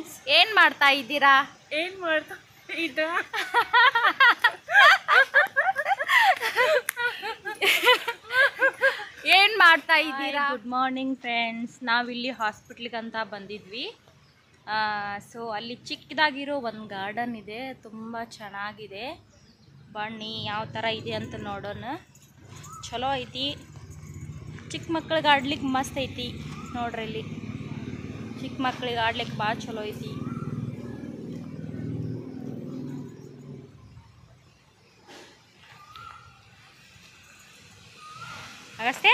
Friends, ಏನ್ ಮಾಡ್ತಾ ಇದ್ದೀರಾ? ಏನ್ ಮಾಡ್ತಾ ಇದ್ದ ಏನ್ ಮಾಡ್ತಾ ಇದ್ದೀರಾ? Good morning friends. ನಾವಿಲ್ಲಿ ಹಾಸ್ಪಿಟ್ಲಿಗೆ ಅಂತ ಬಂದಿದ್ವಿ. ಸೊ ಅಲ್ಲಿ ಚಿಕ್ಕದಾಗಿರೋ ಒಂದು ಗಾರ್ಡನ್ ಇದೆ, ತುಂಬ ಚೆನ್ನಾಗಿದೆ. ಬನ್ನಿ ಯಾವ ಥರ ಇದೆ ಅಂತ ನೋಡೋಣ. ಚಲೋ ಐತಿ, ಚಿಕ್ಕ ಮಕ್ಳಿಗೆ ಆಡ್ಲಿಕ್ಕೆ ಮಸ್ತ್ ಐತಿ. ನೋಡ್ರಿ ಇಲ್ಲಿ ಚಿಕ್ಕ ಮಕ್ಳಿಗೆ ಆಡ್ಲಿಕ್ಕೆ ಭಾಳ ಚಲೋ ಐತಿ. Agastya,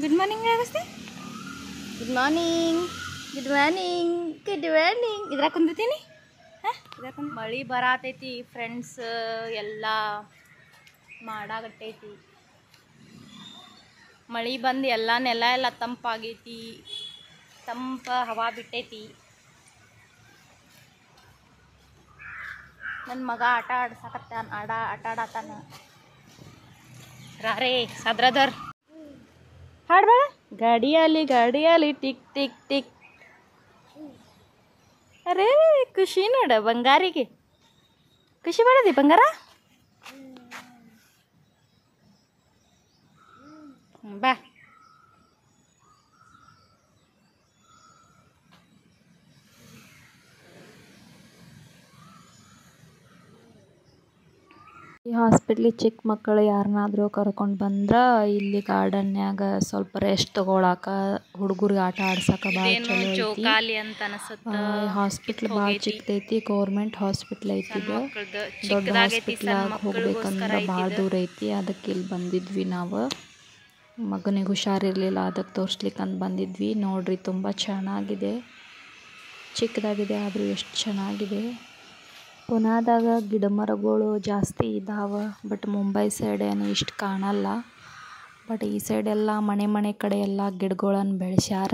good morning. Agastya, good morning. Good morning. Good morning. ಇದ್ರಾಗ ಕುಂದಿರ್ತೀನಿ. ಮಳೆ ಬರತೈತಿ ಫ್ರೆಂಡ್ಸ್, ಎಲ್ಲ ಮಾಡಾಗಟ್ಟೈತಿ. ಮಳೆ ಬಂದು ಎಲ್ಲ ನೆಲ ಎಲ್ಲ ತಂಪಾಗೈತಿ, ತಂಪ ಹವಾ ಬಿಟ್ಟೈತಿ. ನನ್ನ ಮಗ ಆಟ ಆಡ್ಸಕತ್ತಾನ, ಆಟ ಆಡತಾನ. ರಾರೇ ಸದ್ರದರ್ ಹಾಡ್ಬೇಡ. ಗಾಡಿಯಲ್ಲಿ ಟಿಕ್ ಟಿಕ್ ಟಿಕ್. ಅರೇ ಖುಷಿ ನೋಡ ಬಂಗಾರಿಗೆ, ಖುಷಿ ಮಾಡದಿ ಬಂಗಾರ. ಬಾ. ಈ ಹಾಸ್ಪಿಟ್ಲಿಗೆ ಚಿಕ್ಕ ಮಕ್ಕಳು ಯಾರನ್ನಾದರೂ ಕರ್ಕೊಂಡು ಬಂದ್ರೆ ಇಲ್ಲಿ ಗಾರ್ಡನ್ಯಾಗ ಸ್ವಲ್ಪ ರೆಸ್ಟ್ ತಗೊಳಕ, ಹುಡುಗರಿಗೆ ಆಟ ಆಡ್ಸಕ ಭಾಳ ಚಲೋ ಐತಿ. ಜೋಕಾಲಿ ಅಂತ ಅನ್ಸುತ್ತ. ಹಾಸ್ಪಿಟ್ಲ್ ಭಾಳ ಚಿಕ್ಕದೈತಿ, ಗೌರ್ಮೆಂಟ್ ಹಾಸ್ಪಿಟ್ಲ್ ಐತಿ. ಇದು ದೊಡ್ಡ ಹಾಸ್ಪಿಟ್ಲಾಗ ಹೋಗ್ಬೇಕಂದ್ರೆ ಭಾಳ ದೂರ ಐತಿ. ಅದಕ್ಕೆ ಇಲ್ಲಿ ಬಂದಿದ್ವಿ ನಾವು. ಮಗನಿಗೆ ಹುಷಾರಿರಲಿಲ್ಲ, ಅದಕ್ಕೆ ತೋರಿಸ್ಲಿಕ್ಕಂತ ಬಂದಿದ್ವಿ. ನೋಡ್ರಿ ತುಂಬ ಚೆನ್ನಾಗಿದೆ, ಚಿಕ್ಕದಾಗಿದೆ ಆದರೂ ಎಷ್ಟು ಚೆನ್ನಾಗಿದೆ. ಪುನಾದಾಗ ಗಿಡ ಮರಗಳು ಜಾಸ್ತಿ ಇದ್ದಾವೆ, ಬಟ್ ಮುಂಬೈ ಸೈಡ್ ಏನು ಇಷ್ಟು ಕಾಣಲ್ಲ. ಬಟ್ ಈ ಸೈಡೆಲ್ಲ ಮನೆ ಕಡೆ ಎಲ್ಲ ಗಿಡಗಳನ್ನು ಬೆಳೆಸ್ಯಾರ.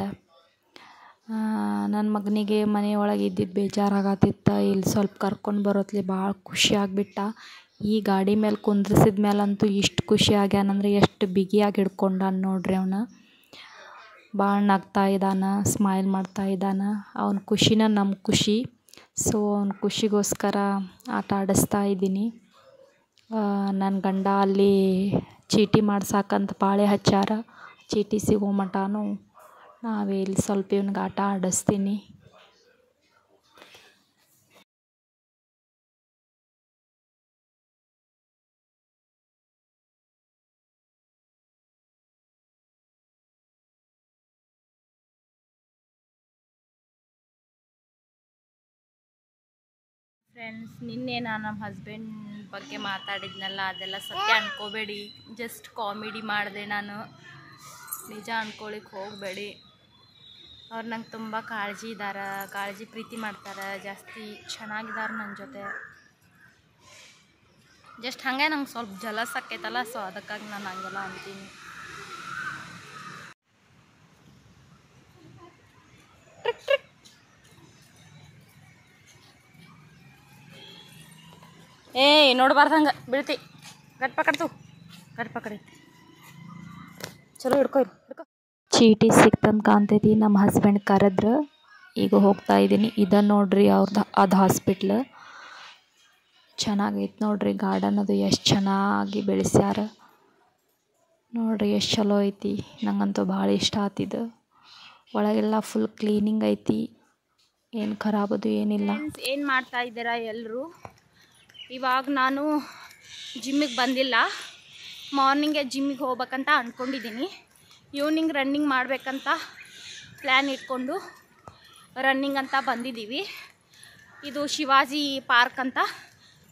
ನನ್ನ ಮಗನಿಗೆ ಮನೆಯೊಳಗೆ ಇದ್ದಿದ್ದು ಬೇಜಾರಾಗತ್ತಿತ್ತು. ಇಲ್ಲಿ ಸ್ವಲ್ಪ ಕರ್ಕೊಂಡು ಬರೋತ್ಲಿ ಭಾಳ ಖುಷಿ ಆಗಿಬಿಟ್ಟ. ಈ ಗಾಡಿ ಮೇಲೆ ಕುಂದ್ರಿಸಿದ ಮೇಲಂತೂ ಇಷ್ಟು ಖುಷಿ ಆಗ್ಯಾನಂದ್ರೆ ಎಷ್ಟು ಬಿಗಿಯಾಗಿ ಹಿಡ್ಕೊಂಡಾನ ನೋಡ್ರಿ. ಅವನು ಭಾಳ ನಗ್ತಾ ಇದ್ದಾನೆ, ಸ್ಮೈಲ್ ಮಾಡ್ತಾ ಇದ್ದಾನೆ. ಅವನ ಖುಷಿನ ನಮ್ಮ ಖುಷಿ. ಸೊ ಅವ್ನ ಖುಷಿಗೋಸ್ಕರ ಆಟ ಆಡಿಸ್ತಾ ಇದ್ದೀನಿ. ನನ್ನ ಗಂಡ ಅಲ್ಲಿ ಚೀಟಿ ಮಾಡ್ಸಕ್ಕಂತ ಪಾಳೆ ಹಚ್ಚಾರ. ಚೀಟಿ ಸಿಗೋ ಮಟನೂ ನಾವೇ ಇಲ್ಲಿ ಸ್ವಲ್ಪ ಇವ್ನಿಗೆ ಆಟ ಆಡಿಸ್ತೀನಿ. ಫ್ರೆಂಡ್ಸ್, ನಿನ್ನೆ ನಾನು ನಮ್ಮ ಹಸ್ಬೆಂಡ್ ಬಗ್ಗೆ ಮಾತಾಡಿದ್ನಲ್ಲ, ಅದೆಲ್ಲ ಸತ್ಯ ಅನ್ಕೋಬೇಡಿ. ಜಸ್ಟ್ ಕಾಮಿಡಿ ಮಾಡಿದೆ ನಾನು, ನಿಜ ಅನ್ಕೊಳಿಕ್ಕೆ ಹೋಗಬೇಡಿ. ಅವ್ರು ನಂಗೆ ತುಂಬ ಕಾಳಜಿ ಇದ್ದಾರೆ, ಕಾಳಜಿ ಪ್ರೀತಿ ಮಾಡ್ತಾರೆ, ಜಾಸ್ತಿ ಚೆನ್ನಾಗಿದ್ದಾರೆ ನನ್ನ ಜೊತೆ. ಜಸ್ಟ್ ಹಾಗೆ ನಂಗೆ ಸ್ವಲ್ಪ ಜಲಸ್ ಆಕೈತಲ್ಲ, ಸೊ ಅದಕ್ಕಾಗಿ ನಾನು ಹಂಗೆಲ್ಲ ಅಂತೀನಿ. ಏಯ್ ನೋಡ್ಬಾರ್ದು ಹಂಗೆ ಬೀಳ್ತಿ. ಗಟ್ ಪಕಡ್ತಿ ಚಲೋ ಹಿಡ್ಕೊ. ಚೀಟಿ ಸಿಕ್ತಂತ ಕಾಣ್ತೈತಿ. ನಮ್ಮ ಹಸ್ಬೆಂಡ್ ಕರೆದ್ರೆ ಈಗ ಹೋಗ್ತಾ ಇದ್ದೀನಿ. ಇದನ್ನು ನೋಡ್ರಿ ಅವ್ರದ್ದು ಅದು ಹಾಸ್ಪಿಟ್ಲ್. ಚೆನ್ನಾಗೈತೆ ನೋಡ್ರಿ, ಗಾರ್ಡನ್ ಅದು ಎಷ್ಟು ಚೆನ್ನಾಗಿ ಬೆಳೆಸ್ಯಾರ ನೋಡ್ರಿ, ಎಷ್ಟು ಚಲೋ ಐತಿ. ನಂಗಂತೂ ಭಾಳ ಇಷ್ಟ ಆತಿದ್ದು. ಒಳಗೆಲ್ಲ ಫುಲ್ ಕ್ಲೀನಿಂಗ್ ಐತಿ, ಏನು ಖರಾಬದು ಏನಿಲ್ಲ. ಏನು ಮಾಡ್ತಾ ಇದ್ದೀರಾ ಎಲ್ಲರೂ? ಇವಾಗ ನಾನು ಜಿಮ್ಮಿಗೆ ಬಂದಿಲ್ಲ, ಮಾರ್ನಿಂಗೇ ಜಿಮ್ಮಿಗೆ ಹೋಗ್ಬೇಕಂತ ಅಂದ್ಕೊಂಡಿದ್ದೀನಿ. ಈವ್ನಿಂಗ್ ರನ್ನಿಂಗ್ ಮಾಡಬೇಕಂತ ಪ್ಲ್ಯಾನ್ ಇಟ್ಕೊಂಡು ರನ್ನಿಂಗ್ ಅಂತ ಬಂದಿದ್ದೀವಿ. ಇದು ಶಿವಾಜಿ ಪಾರ್ಕ್ ಅಂತ,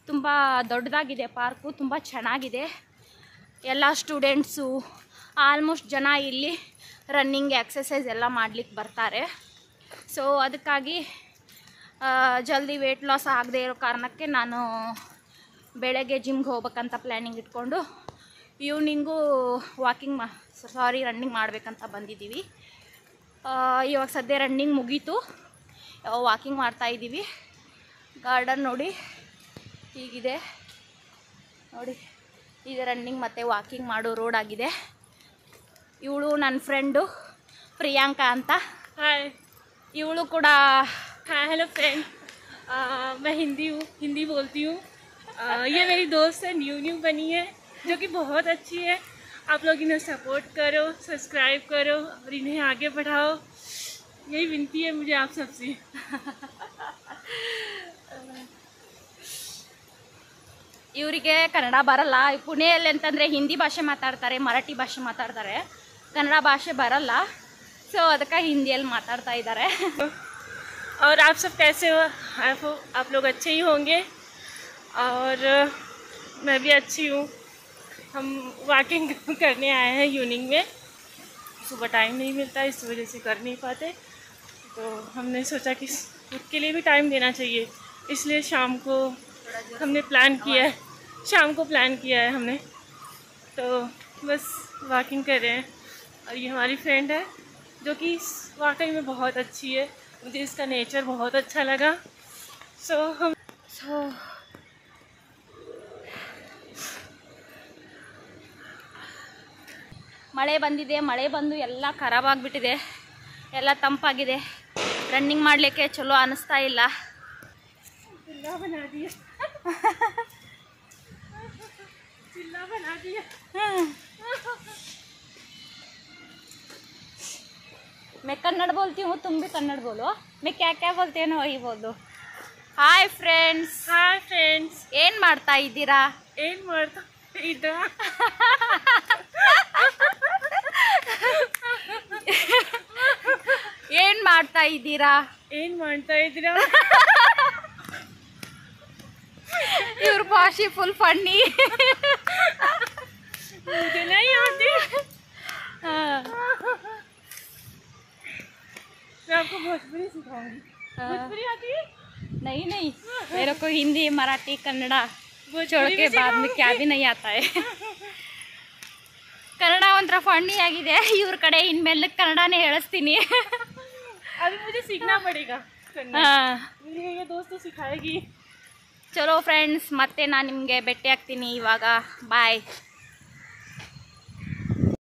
ತುಂಬ ದೊಡ್ಡದಾಗಿದೆ ಪಾರ್ಕು, ತುಂಬ ಚೆನ್ನಾಗಿದೆ. ಎಲ್ಲ ಸ್ಟೂಡೆಂಟ್ಸು ಆಲ್ಮೋಸ್ಟ್ ಜನ ಇಲ್ಲಿ ರನ್ನಿಂಗ್ ಎಕ್ಸಸೈಸ್ ಎಲ್ಲ ಮಾಡಲಿಕ್ಕೆ ಬರ್ತಾರೆ. ಸೊ ಅದಕ್ಕಾಗಿ ಜಲ್ದಿ ವೆಯ್ಟ್ ಲಾಸ್ ಆಗದೆ ಇರೋ ಕಾರಣಕ್ಕೆ ನಾನು ಬೆಳಗ್ಗೆ ಜಿಮ್ಗೆ ಹೋಗ್ಬೇಕಂತ ಪ್ಲ್ಯಾನಿಂಗ್ ಇಟ್ಕೊಂಡು ಈವ್ನಿಂಗು ರನ್ನಿಂಗ್ ಮಾಡಬೇಕಂತ ಬಂದಿದ್ದೀವಿ. ಇವಾಗ ಸದ್ಯ ರನ್ನಿಂಗ್ ಮುಗೀತು, ವಾಕಿಂಗ್ ಮಾಡ್ತಾಯಿದ್ದೀವಿ. ಗಾರ್ಡನ್ ನೋಡಿ ಹೀಗಿದೆ ನೋಡಿ, ಇದು ರನ್ನಿಂಗ್ ಮತ್ತು ವಾಕಿಂಗ್ ಮಾಡೋ ರೋಡ್ ಆಗಿದೆ. ಇವಳು ನನ್ನ ಫ್ರೆಂಡು ಪ್ರಿಯಾಂಕಾ ಅಂತ. ಇವಳು ಕೂಡ हाँ हेलो फ्रेंड, मैं हिंदी बोलती हूँ। ये मेरी दोस्त है, न्यू बनी है, जो कि बहुत अच्छी है। आप लोग इन्हें सपोर्ट करो, सब्सक्राइब करो और इन्हें आगे बढ़ाओ, यही विनती है मुझे आप सबसे। ಇವರಿಗೆ ಕನ್ನಡ ಬರಲ್ಲ. ಪುಣೆಯಲ್ಲಿ ಅಂತಂದರೆ ಹಿಂದಿ ಭಾಷೆ ಮಾತಾಡ್ತಾರೆ, ಮರಾಠಿ ಭಾಷೆ ಮಾತಾಡ್ತಾರೆ, ಕನ್ನಡ ಭಾಷೆ ಬರಲ್ಲ. ಸೊ ಅದಕ್ಕೆ ಹಿಂದಿಯಲ್ಲಿ ಮಾತಾಡ್ತಾ ಇದ್ದಾರೆ. और आप सब कैसे हो? आप लोग अच्छे ही होंगे और मैं भी अच्छी हूँ। हम वॉकिंग करने आए हैं यूनिंग में। सुबह टाइम नहीं मिलता, इस वजह से कर नहीं पाते, तो हमने सोचा कि खुद के लिए भी टाइम देना चाहिए, इसलिए शाम को हमने प्लान किया है। हमने तो बस वॉकिंग कर रहे हैं। और ये हमारी फ्रेंड है जो कि वाकई में बहुत अच्छी है, मुझे इसका नेचर बहुत अच्छा लगा। सो ಮಳೆ ಬಂದಿದೆ. ಮಳೆ ಬಂದು ಎಲ್ಲ ಖರಾಬ್ ಆಗಿಬಿಟ್ಟಿದೆ, ಎಲ್ಲ ತಂಪಾಗಿದೆ. ರನ್ನಿಂಗ್ ಮಾಡಲಿಕ್ಕೆ ಚಲೋ ಅನ್ನಿಸ್ತಾ ಇಲ್ಲ. चिल्ला बना दिया। मैं कन्नड़ बोलती हूँ, तुम भी कन्नड़ बोलो. मैं क्या क्या बोलती हूँ वही बोल दो. Hi friends. ಏನು ಮಾಡ್ತಾ ಇದ್ದೀರಾ? ಏನು ಮಾಡ್ತಾ ಇದ್ದೀರಾ? ಏನು ಮಾಡ್ತಾ ಇದ್ದೀರಾ? ಇವ್ರ ಭಾಷೆ ಫುಲ್ ಫನ್ನಿ. मुझे नहीं आती। मैं आपको भोजपुरी सिखाऊंगी। भोजपुरी आती है? नहीं मेरे को हिंदी मराठी कन्नड़ा छोड़ के बाद में क्या भी नहीं आता है. ಕನ್ನಡ ಒಂಥರ ಫನ್ನಿ ಆಗಿದೆ. ಇವ್ರ ಕಡೆ ಇನ್ಮೇಲೆ ಕನ್ನಡನೇ ಹೇಳಿಸ್ತೀನಿ. अभी मुझे सीखना पड़ेगा कन्नड़। मुझे ये दोस्त तो सिखाएगी. ಚಲೋ ಫ್ರೆಂಡ್ಸ್, ಮತ್ತೆ ನಾನು ನಿಮಗೆ ಭೇಟಿ ಆಗ್ತೀನಿ ಇವಾಗ. ಬಾಯ್.